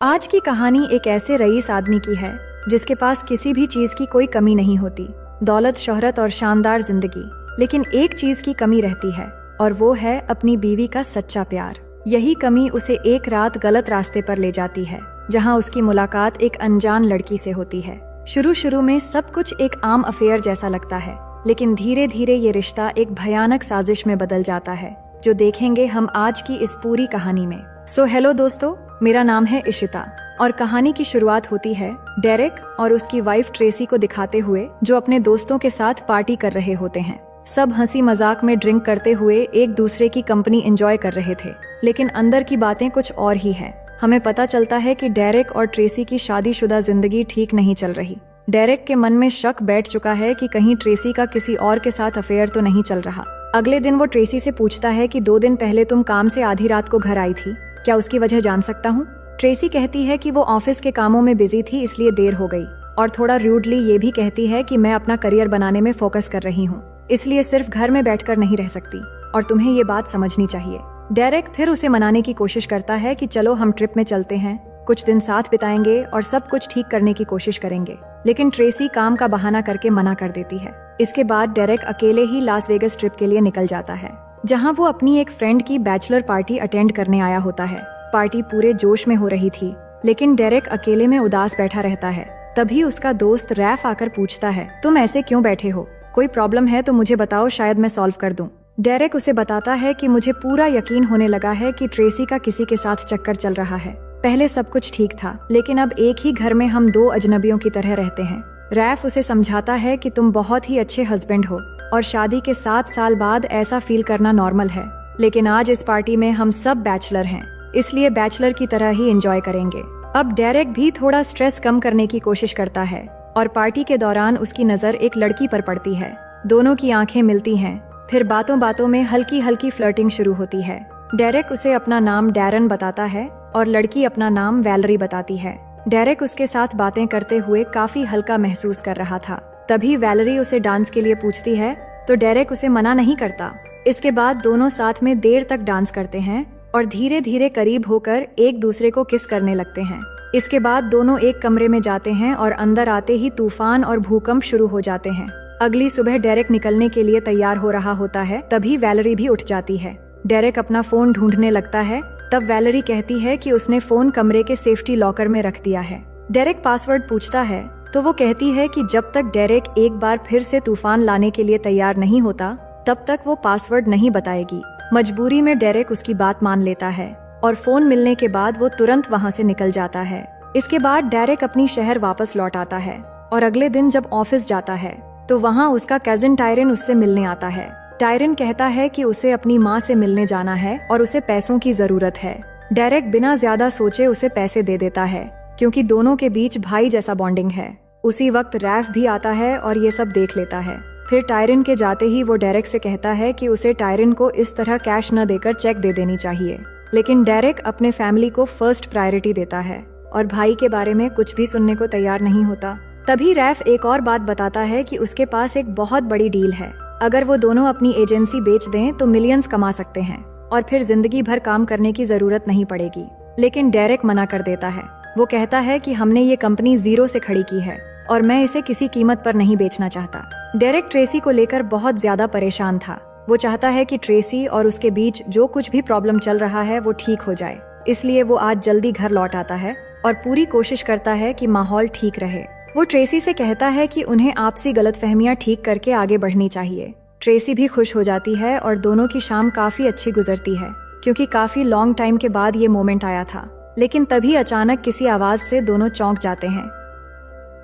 आज की कहानी एक ऐसे रईस आदमी की है जिसके पास किसी भी चीज की कोई कमी नहीं होती, दौलत, शोहरत और शानदार जिंदगी। लेकिन एक चीज की कमी रहती है और वो है अपनी बीवी का सच्चा प्यार। यही कमी उसे एक रात गलत रास्ते पर ले जाती है, जहां उसकी मुलाकात एक अनजान लड़की से होती है। शुरू में सब कुछ एक आम अफेयर जैसा लगता है, लेकिन धीरे धीरे ये रिश्ता एक भयानक साजिश में बदल जाता है, जो देखेंगे हम आज की इस पूरी कहानी में। हेलो दोस्तों, मेरा नाम है इशिता और कहानी की शुरुआत होती है डेरेक और उसकी वाइफ ट्रेसी को दिखाते हुए, जो अपने दोस्तों के साथ पार्टी कर रहे होते हैं। सब हंसी मजाक में ड्रिंक करते हुए एक दूसरे की कंपनी एंजॉय कर रहे थे, लेकिन अंदर की बातें कुछ और ही हैं। हमें पता चलता है कि डेरेक और ट्रेसी की शादीशुदा जिंदगी ठीक नहीं चल रही। डेरेक के मन में शक बैठ चुका है कि कहीं ट्रेसी का किसी और के साथ अफेयर तो नहीं चल रहा। अगले दिन वो ट्रेसी से पूछता है कि 2 दिन पहले तुम काम से आधी रात को घर आई थी, क्या उसकी वजह जान सकता हूँ? ट्रेसी कहती है कि वो ऑफिस के कामों में बिजी थी, इसलिए देर हो गई, और थोड़ा रूडली ये भी कहती है कि मैं अपना करियर बनाने में फोकस कर रही हूँ, इसलिए सिर्फ घर में बैठकर नहीं रह सकती और तुम्हें ये बात समझनी चाहिए। डेरेक फिर उसे मनाने की कोशिश करता है कि चलो हम ट्रिप में चलते हैं, कुछ दिन साथ बिताएंगे और सब कुछ ठीक करने की कोशिश करेंगे, लेकिन ट्रेसी काम का बहाना करके मना कर देती है। इसके बाद डेरेक अकेले ही लास वेगस ट्रिप के लिए निकल जाता है, जहाँ वो अपनी एक फ्रेंड की बैचलर पार्टी अटेंड करने आया होता है। पार्टी पूरे जोश में हो रही थी, लेकिन डेरेक अकेले में उदास बैठा रहता है। तभी उसका दोस्त रैफ आकर पूछता है, तुम ऐसे क्यों बैठे हो? कोई प्रॉब्लम है तो मुझे बताओ, शायद मैं सॉल्व कर दूं। डेरेक उसे बताता है कि मुझे पूरा यकीन होने लगा है कि ट्रेसी का किसी के साथ चक्कर चल रहा है। पहले सब कुछ ठीक था, लेकिन अब एक ही घर में हम 2 अजनबियों की तरह रहते हैं। रैफ उसे समझाता है कि तुम बहुत ही अच्छे हस्बैंड हो और शादी के 7 साल बाद ऐसा फील करना नॉर्मल है, लेकिन आज इस पार्टी में हम सब बैचलर हैं, इसलिए बैचलर की तरह ही एंजॉय करेंगे। अब डेरेक भी थोड़ा स्ट्रेस कम करने की कोशिश करता है और पार्टी के दौरान उसकी नजर एक लड़की पर पड़ती है। दोनों की आंखें मिलती हैं, फिर बातों बातों में हल्की हल्की फ्लर्टिंग शुरू होती है। डेरेक उसे अपना नाम डैरन बताता है और लड़की अपना नाम वैलरी बताती है। डेरेक उसके साथ बातें करते हुए काफी हल्का महसूस कर रहा था। तभी वैलरी उसे डांस के लिए पूछती है, तो डेरेक उसे मना नहीं करता। इसके बाद दोनों साथ में देर तक डांस करते हैं और धीरे धीरे करीब होकर एक दूसरे को किस करने लगते हैं। इसके बाद दोनों एक कमरे में जाते हैं और अंदर आते ही तूफान और भूकंप शुरू हो जाते हैं। अगली सुबह डेरेक निकलने के लिए तैयार हो रहा होता है, तभी वैलरी भी उठ जाती है। डेरेक अपना फोन ढूंढने लगता है, तब वैलरी कहती है कि उसने फोन कमरे के सेफ्टी लॉकर में रख दिया है। डेरेक पासवर्ड पूछता है तो वो कहती है कि जब तक डेरेक एक बार फिर से तूफान लाने के लिए तैयार नहीं होता, तब तक वो पासवर्ड नहीं बताएगी। मजबूरी में डेरेक उसकी बात मान लेता है और फोन मिलने के बाद वो तुरंत वहाँ से निकल जाता है। इसके बाद डेरेक अपनी शहर वापस लौट आता है और अगले दिन जब ऑफिस जाता है तो वहाँ उसका कजिन टायरन उससे मिलने आता है। टायरन कहता है कि उसे अपनी माँ से मिलने जाना है और उसे पैसों की जरूरत है। डेरेक बिना ज्यादा सोचे उसे पैसे दे देता है, क्योंकि दोनों के बीच भाई जैसा बॉन्डिंग है। उसी वक्त रैफ भी आता है और ये सब देख लेता है। फिर टायरन के जाते ही वो डेरेक से कहता है कि उसे टायरन को इस तरह कैश न देकर चेक दे देनी चाहिए, लेकिन डेरेक अपने फैमिली को फर्स्ट प्रायोरिटी देता है और भाई के बारे में कुछ भी सुनने को तैयार नहीं होता। तभी रैफ एक और बात बताता है कि उसके पास एक बहुत बड़ी डील है। अगर वो दोनों अपनी एजेंसी बेच दें तो मिलियंस कमा सकते हैं और फिर जिंदगी भर काम करने की जरूरत नहीं पड़ेगी। लेकिन डेरेक मना कर देता है। वो कहता है कि हमने ये कंपनी 0 से खड़ी की है और मैं इसे किसी कीमत पर नहीं बेचना चाहता। डेरेक ट्रेसी को लेकर बहुत ज्यादा परेशान था। वो चाहता है कि ट्रेसी और उसके बीच जो कुछ भी प्रॉब्लम चल रहा है वो ठीक हो जाए, इसलिए वो आज जल्दी घर लौट आता है और पूरी कोशिश करता है कि माहौल ठीक रहे। वो ट्रेसी से कहता है कि उन्हें आपसी गलतफहमियां ठीक करके आगे बढ़नी चाहिए। ट्रेसी भी खुश हो जाती है और दोनों की शाम काफी अच्छी गुजरती है, क्योंकि काफी लॉन्ग टाइम के बाद ये मोमेंट आया था। लेकिन तभी अचानक किसी आवाज से दोनों चौंक जाते हैं।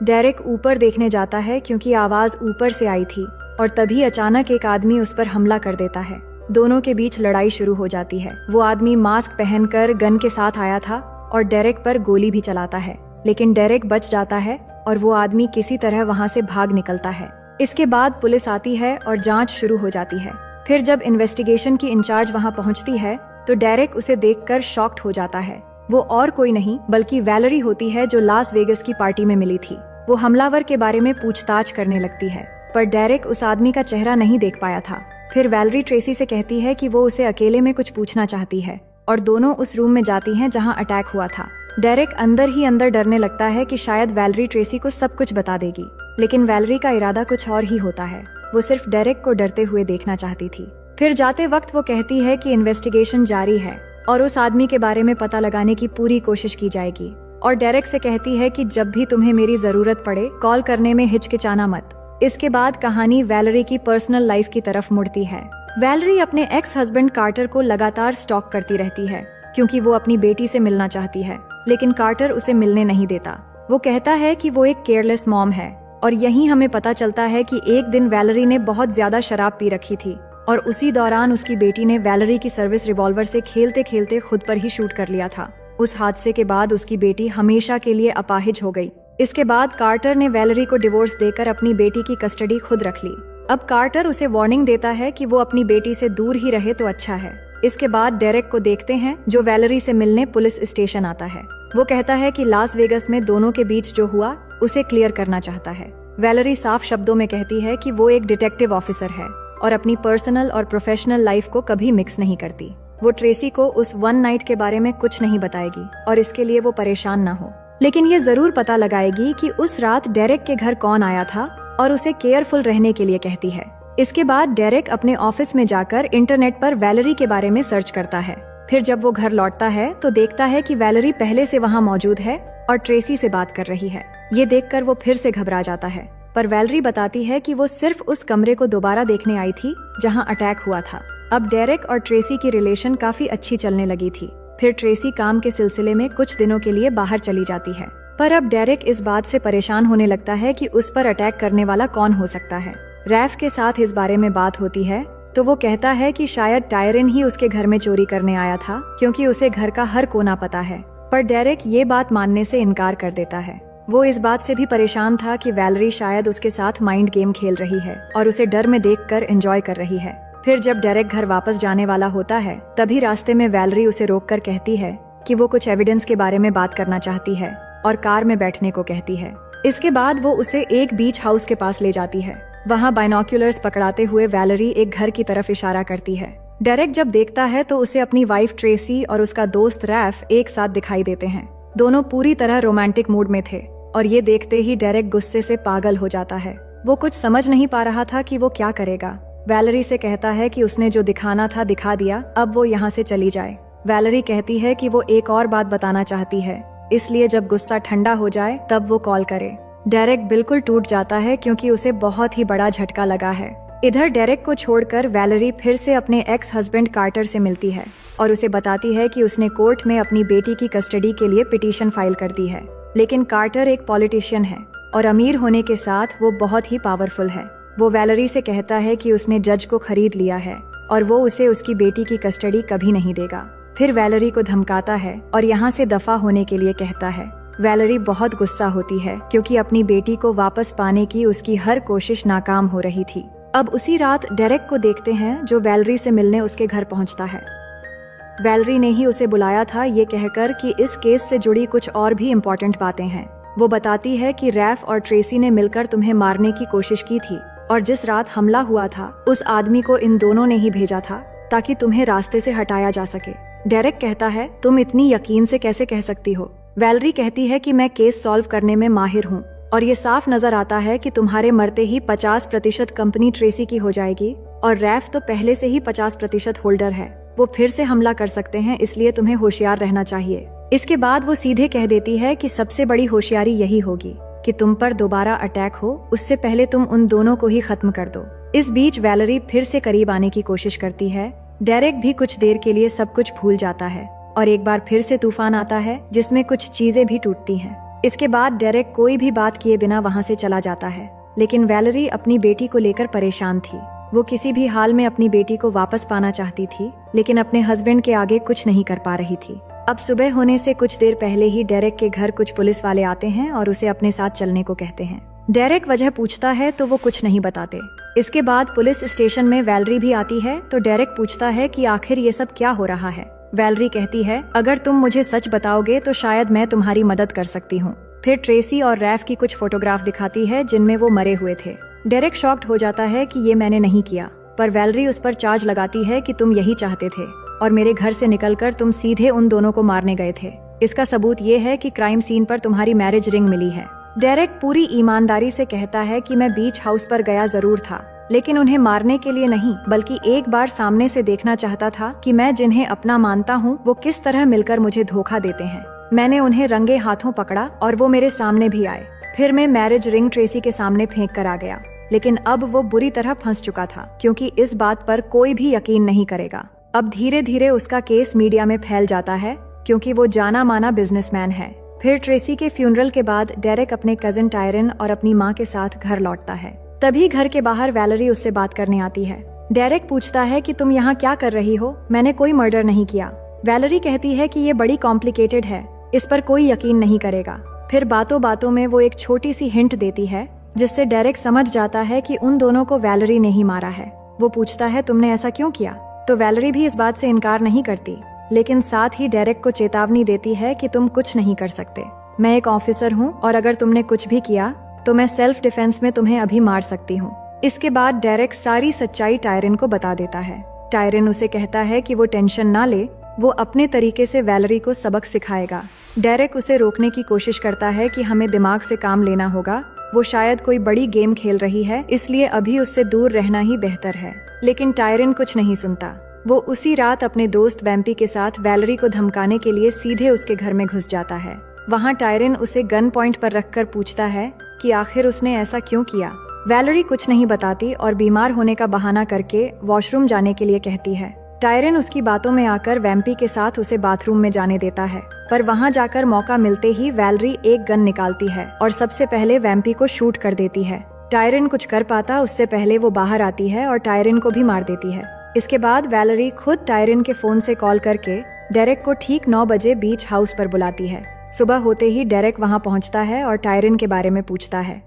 डेरेक ऊपर देखने जाता है क्योंकि आवाज ऊपर से आई थी और तभी अचानक एक आदमी उस पर हमला कर देता है। दोनों के बीच लड़ाई शुरू हो जाती है। वो आदमी मास्क पहनकर गन के साथ आया था और डेरेक पर गोली भी चलाता है, लेकिन डेरेक बच जाता है और वो आदमी किसी तरह वहाँ से भाग निकलता है। इसके बाद पुलिस आती है और जांच शुरू हो जाती है। फिर जब इन्वेस्टिगेशन की इंचार्ज वहाँ पहुँचती है तो डेरेक उसे देखकर शॉक्ड हो जाता है। वो और कोई नहीं बल्कि वैलरी होती है, जो लास वेगस की पार्टी में मिली थी। वो हमलावर के बारे में पूछताछ करने लगती है, पर डेरेक उस आदमी का चेहरा नहीं देख पाया था। फिर वैलरी ट्रेसी से कहती है कि वो उसे अकेले में कुछ पूछना चाहती है और दोनों उस रूम में जाती हैं जहां अटैक हुआ था। डेरेक अंदर ही अंदर डरने लगता है कि शायद वैलेरी ट्रेसी को सब कुछ बता देगी, लेकिन वैलेरी का इरादा कुछ और ही होता है। वो सिर्फ डेरेक को डरते हुए देखना चाहती थी। फिर जाते वक्त वो कहती है कि इन्वेस्टिगेशन जारी है और उस आदमी के बारे में पता लगाने की पूरी कोशिश की जाएगी, और डेरेक से कहती है कि जब भी तुम्हें मेरी जरूरत पड़े कॉल करने में हिचकिचाना मत। इसके बाद कहानी वैलेरी की पर्सनल लाइफ की तरफ मुड़ती है। वैलेरी अपने एक्स हस्बैंड कार्टर को लगातार स्टॉक करती रहती है क्योंकि वो अपनी बेटी से मिलना चाहती है, लेकिन कार्टर उसे मिलने नहीं देता। वो कहता है कि वो एक केयरलेस मॉम है, और यहीं हमें पता चलता है कि एक दिन वैलेरी ने बहुत ज्यादा शराब पी रखी थी और उसी दौरान उसकी बेटी ने वैलेरी की सर्विस रिवॉल्वर से खेलते खेलते खुद पर ही शूट कर लिया था। उस हादसे के बाद उसकी बेटी हमेशा के लिए अपाहिज हो गई। इसके बाद कार्टर ने वैलेरी को डिवोर्स देकर अपनी बेटी की कस्टडी खुद रख ली। अब कार्टर उसे वार्निंग देता है कि वो अपनी बेटी से दूर ही रहे तो अच्छा है। इसके बाद डेरेक को देखते हैं जो वैलेरी से मिलने पुलिस स्टेशन आता है। वो कहता है कि लास वेगस में दोनों के बीच जो हुआ उसे क्लियर करना चाहता है। वैलेरी साफ शब्दों में कहती है कि वो एक डिटेक्टिव ऑफिसर है और अपनी पर्सनल और प्रोफेशनल लाइफ को कभी मिक्स नहीं करती। वो ट्रेसी को उस वन नाइट के बारे में कुछ नहीं बताएगी और इसके लिए वो परेशान ना हो, लेकिन ये जरूर पता लगाएगी कि उस रात डेरेक के घर कौन आया था और उसे केयरफुल रहने के लिए कहती है। इसके बाद डेरेक अपने ऑफिस में जाकर इंटरनेट पर वैलेरी के बारे में सर्च करता है। फिर जब वो घर लौटता है तो देखता है कि वैलेरी पहले से वहाँ मौजूद है और ट्रेसी से बात कर रही है। ये देखकर वो फिर से घबरा जाता है, पर वैलेरी बताती है कि वो सिर्फ उस कमरे को दोबारा देखने आई थी जहाँ अटैक हुआ था। अब डेरेक और ट्रेसी की रिलेशन काफी अच्छी चलने लगी थी। फिर ट्रेसी काम के सिलसिले में कुछ दिनों के लिए बाहर चली जाती है, पर अब डेरेक इस बात से परेशान होने लगता है कि उस पर अटैक करने वाला कौन हो सकता है। रैफ के साथ इस बारे में बात होती है तो वो कहता है कि शायद टायरन ही उसके घर में चोरी करने आया था क्योंकि उसे घर का हर कोना पता है, पर डेरेक ये बात मानने से इनकार कर देता है। वो इस बात से भी परेशान था कि वैलेरी शायद उसके साथ माइंड गेम खेल रही है और उसे डर में देखकर एंजॉय कर रही है। फिर जब डेरेक घर वापस जाने वाला होता है तभी रास्ते में वैलेरी उसे रोककर कहती है कि वो कुछ एविडेंस के बारे में बात करना चाहती है और कार में बैठने को कहती है। इसके बाद वो उसे एक बीच हाउस के पास ले जाती है। वहाँ बाइनोक्यूलर्स पकड़ाते हुए वैलेरी एक घर की तरफ इशारा करती है। डेरेक जब देखता है तो उसे अपनी वाइफ ट्रेसी और उसका दोस्त रैफ एक साथ दिखाई देते हैं। दोनों पूरी तरह रोमांटिक मूड में थे और ये देखते ही डेरेक गुस्से से पागल हो जाता है। वो कुछ समझ नहीं पा रहा था कि वो क्या करेगा। वैलेरी से कहता है कि उसने जो दिखाना था दिखा दिया, अब वो यहाँ से चली जाए। वैलेरी कहती है कि वो एक और बात बताना चाहती है, इसलिए जब गुस्सा ठंडा हो जाए तब वो कॉल करे। डेरेक बिल्कुल टूट जाता है क्योंकि उसे बहुत ही बड़ा झटका लगा है। इधर डेरेक को छोड़कर वैलेरी फिर से अपने एक्स हस्बैंड कार्टर से मिलती है और उसे बताती है कि उसने कोर्ट में अपनी बेटी की कस्टडी के लिए पिटीशन फाइल कर दी है, लेकिन कार्टर एक पॉलिटिशियन है और अमीर होने के साथ वो बहुत ही पावरफुल है। वो वैलेरी से कहता है कि उसने जज को खरीद लिया है और वो उसे उसकी बेटी की कस्टडी कभी नहीं देगा। फिर वैलेरी को धमकाता है और यहाँ से दफा होने के लिए कहता है। वैलेरी बहुत गुस्सा होती है क्योंकि अपनी बेटी को वापस पाने की उसकी हर कोशिश नाकाम हो रही थी। अब उसी रात डेरेक को देखते हैं जो वैलेरी से मिलने उसके घर पहुंचता है। वैलेरी ने ही उसे बुलाया था ये कहकर कि इस केस से जुड़ी कुछ और भी इम्पोर्टेंट बातें हैं। वो बताती है कि रैफ और ट्रेसी ने मिलकर तुम्हें मारने की कोशिश की थी और जिस रात हमला हुआ था उस आदमी को इन दोनों ने ही भेजा था ताकि तुम्हें रास्ते से हटाया जा सके। डेरेक कहता है, तुम इतनी यकीन से कैसे कह सकती हो? वैलेरी कहती है कि मैं केस सॉल्व करने में माहिर हूँ और ये साफ नजर आता है कि तुम्हारे मरते ही 50% कंपनी ट्रेसी की हो जाएगी और रैफ तो पहले से ही 50% होल्डर है। वो फिर से हमला कर सकते हैं, इसलिए तुम्हें होशियार रहना चाहिए। इसके बाद वो सीधे कह देती है कि सबसे बड़ी होशियारी यही होगी कि तुम पर दोबारा अटैक हो उससे पहले तुम उन दोनों को ही खत्म कर दो। इस बीच वैलेरी फिर से करीब आने की कोशिश करती है। डेरेक भी कुछ देर के लिए सब कुछ भूल जाता है और एक बार फिर से तूफान आता है जिसमें कुछ चीजें भी टूटती हैं। इसके बाद डेरेक कोई भी बात किए बिना वहाँ से चला जाता है, लेकिन वैलेरी अपनी बेटी को लेकर परेशान थी। वो किसी भी हाल में अपनी बेटी को वापस पाना चाहती थी, लेकिन अपने हस्बैंड के आगे कुछ नहीं कर पा रही थी। अब सुबह होने से कुछ देर पहले ही डेरेक के घर कुछ पुलिस वाले आते हैं और उसे अपने साथ चलने को कहते हैं। डेरेक वजह पूछता है तो वो कुछ नहीं बताते। इसके बाद पुलिस स्टेशन में वैलेरी भी आती है तो डेरेक पूछता है कि आखिर ये सब क्या हो रहा है। वैलेरी कहती है, अगर तुम मुझे सच बताओगे तो शायद मैं तुम्हारी मदद कर सकती हूँ। फिर ट्रेसी और रैफ की कुछ फोटोग्राफ दिखाती है जिनमें वो मरे हुए थे। डेरेक शॉक्ड हो जाता है कि ये मैंने नहीं किया, पर वैलेरी उस पर चार्ज लगाती है कि तुम यही चाहते थे और मेरे घर से निकलकर तुम सीधे उन दोनों को मारने गए थे। इसका सबूत ये है कि क्राइम सीन पर तुम्हारी मैरिज रिंग मिली है। डेरेक पूरी ईमानदारी से कहता है कि मैं बीच हाउस पर गया जरूर था, लेकिन उन्हें मारने के लिए नहीं, बल्कि एक बार सामने से देखना चाहता था कि मैं जिन्हें अपना मानता हूँ वो किस तरह मिलकर मुझे धोखा देते हैं। मैंने उन्हें रंगे हाथों पकड़ा और वो मेरे सामने भी आए। फिर मैं मैरिज रिंग ट्रेसी के सामने फेंक कर आ गया, लेकिन अब वो बुरी तरह फंस चुका था, क्योंकि इस बात पर कोई भी यकीन नहीं करेगा। अब धीरे धीरे उसका केस मीडिया में फैल जाता है, क्योंकि वो जाना माना बिजनेसमैन है। फिर ट्रेसी के फ्यूनरल के बाद डेरेक अपने कजिन टायरन और अपनी माँ के साथ घर लौटता है। तभी घर के बाहर वैलेरी उससे बात करने आती है। डेरेक पूछता है कि तुम यहाँ क्या कर रही हो? मैंने कोई मर्डर नहीं किया। वैलेरी कहती है कि ये बड़ी कॉम्प्लिकेटेड है, इस पर कोई यकीन नहीं करेगा। फिर बातों बातों में वो एक छोटी सी हिंट देती है, जिससे डेरेक समझ जाता है कि उन दोनों को वैलेरी ने ही मारा है। वो पूछता है तुमने ऐसा क्यों किया? तो वैलेरी भी इस बात से इनकार नहीं करती, लेकिन साथ ही डेरेक को चेतावनी देती है कि तुम कुछ नहीं कर सकते। मैं एक ऑफिसर हूँ और अगर तुमने कुछ भी किया तो मैं सेल्फ डिफेंस में तुम्हें अभी मार सकती हूँ। इसके बाद डेरेक सारी सच्चाई टायरन को बता देता है। टायरन उसे कहता है कि वो टेंशन ना ले, वो अपने तरीके से वैलेरी को सबक सिखाएगा। डेरेक उसे रोकने की कोशिश करता है कि हमें दिमाग से काम लेना होगा, वो शायद कोई बड़ी गेम खेल रही है, इसलिए अभी उससे दूर रहना ही बेहतर है। लेकिन टायरन कुछ नहीं सुनता। वो उसी रात अपने दोस्त वैम्पी के साथ वैलेरी को धमकाने के लिए सीधे उसके घर में घुस जाता है। वहाँ टायरन उसे गन पॉइंट पर रखकर पूछता है कि आखिर उसने ऐसा क्यों किया। वैलेरी कुछ नहीं बताती और बीमार होने का बहाना करके वॉशरूम जाने के लिए कहती है। टायरन उसकी बातों में आकर वैम्पी के साथ उसे बाथरूम में जाने देता है, पर वहाँ जाकर मौका मिलते ही वैलेरी एक गन निकालती है और सबसे पहले वैम्पी को शूट कर देती है। टायरन कुछ कर पाता उससे पहले वो बाहर आती है और टायरन को भी मार देती है। इसके बाद वैलेरी खुद टायरन के फोन से कॉल करके डेरेक को ठीक 9 बजे बीच हाउस पर बुलाती है। सुबह होते ही डेरेक वहां पहुंचता है और टायरन के बारे में पूछता है।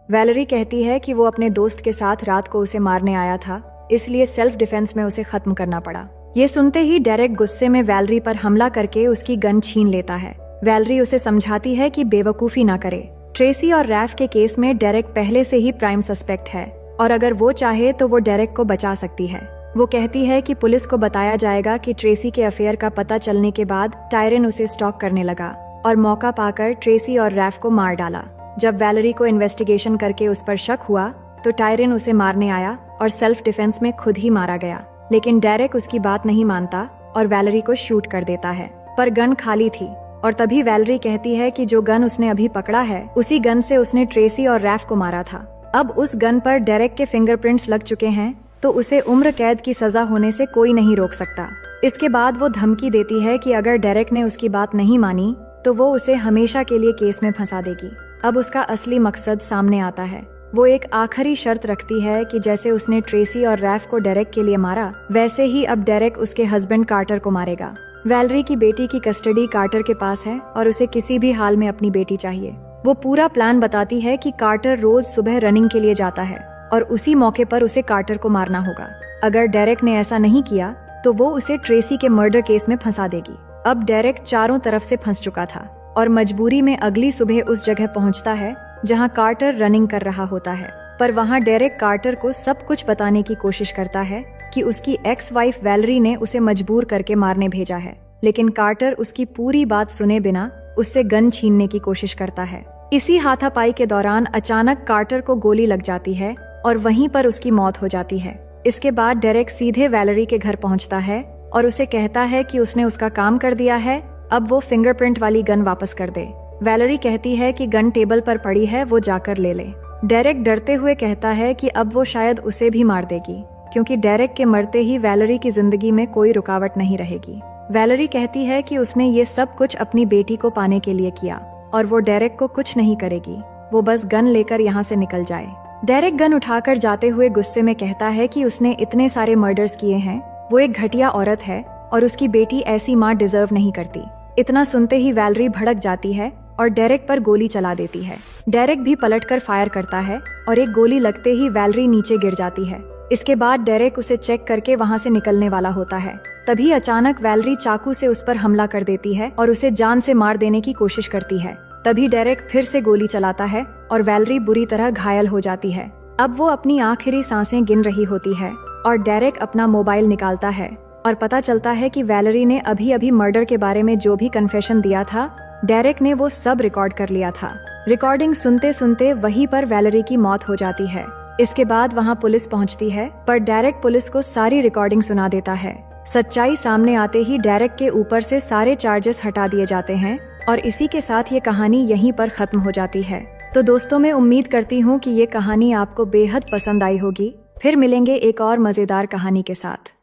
वैलेरी कहती है कि वो अपने दोस्त के साथ रात को उसे मारने आया था, इसलिए सेल्फ डिफेंस में उसे खत्म करना पड़ा। ये सुनते ही डेरेक गुस्से में वैलेरी पर हमला करके उसकी गन छीन लेता है। वैलेरी उसे समझाती है कि बेवकूफी ना करे। ट्रेसी और रैफ के केस में डेरेक पहले से ही प्राइम सस्पेक्ट है और अगर वो चाहे तो वो डेरेक को बचा सकती है। वो कहती है कि पुलिस को बताया जाएगा कि ट्रेसी के अफेयर का पता चलने के बाद टायरन उसे स्टॉक करने लगा और मौका पाकर ट्रेसी और रैफ को मार डाला। जब वैलेरी को इन्वेस्टिगेशन करके उस पर शक हुआ तो टायरन उसे मारने आया और सेल्फ डिफेंस में खुद ही मारा गया, लेकिन डेरेक उसकी बात नहीं मानता और वैलेरी को शूट कर देता है, पर गन खाली थी। और तभी वैलेरी कहती है कि जो गन उसने अभी पकड़ा है उसी गन से उसने ट्रेसी और रैफ को मारा था। अब उस गन पर डेरेक के फिंगरप्रिंट्स लग चुके हैं, तो उसे उम्र कैद की सजा होने से कोई नहीं रोक सकता। इसके बाद वो धमकी देती है कि अगर डेरेक ने उसकी बात नहीं मानी तो वो उसे हमेशा के लिए केस में फंसा देगी। अब उसका असली मकसद सामने आता है। वो एक आखिरी शर्त रखती है कि जैसे उसने ट्रेसी और रैफ को डेरेक के लिए मारा, वैसे ही अब डेरेक उसके हस्बैंड कार्टर को मारेगा। वैलेरी की बेटी की कस्टडी कार्टर के पास है और उसे किसी भी हाल में अपनी बेटी चाहिए। वो पूरा प्लान बताती है कि कार्टर रोज सुबह रनिंग के लिए जाता है और उसी मौके पर उसे कार्टर को मारना होगा। अगर डेरेक ने ऐसा नहीं किया तो वो उसे ट्रेसी के मर्डर केस में फंसा देगी। अब डेरेक चारों तरफ से फंस चुका था और मजबूरी में अगली सुबह उस जगह पहुंचता है जहां कार्टर रनिंग कर रहा होता है। पर वहां डेरेक कार्टर को सब कुछ बताने की कोशिश करता है कि उसकी एक्स वाइफ वैलेरी ने उसे मजबूर करके मारने भेजा है, लेकिन कार्टर उसकी पूरी बात सुने बिना उससे गन छीनने की कोशिश करता है। इसी हाथापाई के दौरान अचानक कार्टर को गोली लग जाती है और वहीं पर उसकी मौत हो जाती है। इसके बाद डेरेक सीधे वैलेरी के घर पहुंचता है और उसे कहता है कि उसने उसका काम कर दिया है, अब वो फिंगरप्रिंट वाली गन वापस कर दे। वैलेरी कहती है कि गन टेबल पर पड़ी है, वो जाकर ले ले। डेरेक डरते हुए कहता है कि अब वो शायद उसे भी मार देगी, क्योंकि डेरेक के मरते ही वैलेरी की जिंदगी में कोई रुकावट नहीं रहेगी। वैलेरी कहती है कि उसने ये सब कुछ अपनी बेटी को पाने के लिए किया और वो डेरेक को कुछ नहीं करेगी, वो बस गन लेकर यहाँ से निकल जाए। डेरेक गन उठाकर जाते हुए गुस्से में कहता है कि उसने इतने सारे मर्डर्स किए हैं, वो एक घटिया औरत है और उसकी बेटी ऐसी माँ डिजर्व नहीं करती। इतना सुनते ही वैलेरी भड़क जाती है और डेरेक पर गोली चला देती है। डेरेक भी पलटकर फायर करता है और एक गोली लगते ही वैलेरी नीचे गिर जाती है। इसके बाद डेरेक उसे चेक करके वहाँ से निकलने वाला होता है। तभी अचानक वैलेरी चाकू से उस पर हमला कर देती है और उसे जान से मार देने की कोशिश करती है। तभी डेरेक फिर से गोली चलाता है और वैलेरी बुरी तरह घायल हो जाती है। अब वो अपनी आखिरी सांसें गिन रही होती है और डेरेक अपना मोबाइल निकालता है और पता चलता है कि वैलेरी ने अभी अभी मर्डर के बारे में जो भी कन्फेशन दिया था, डेरेक ने वो सब रिकॉर्ड कर लिया था। रिकॉर्डिंग सुनते सुनते वहीं पर वैलेरी की मौत हो जाती है। इसके बाद वहाँ पुलिस पहुँचती है, पर डेरेक पुलिस को सारी रिकॉर्डिंग सुना देता है। सच्चाई सामने आते ही डेरेक के ऊपर से सारे चार्जेस हटा दिए जाते हैं और इसी के साथ ये कहानी यहीं पर खत्म हो जाती है। तो दोस्तों, मैं उम्मीद करती हूँ कि ये कहानी आपको बेहद पसंद आई होगी। फिर मिलेंगे एक और मजेदार कहानी के साथ।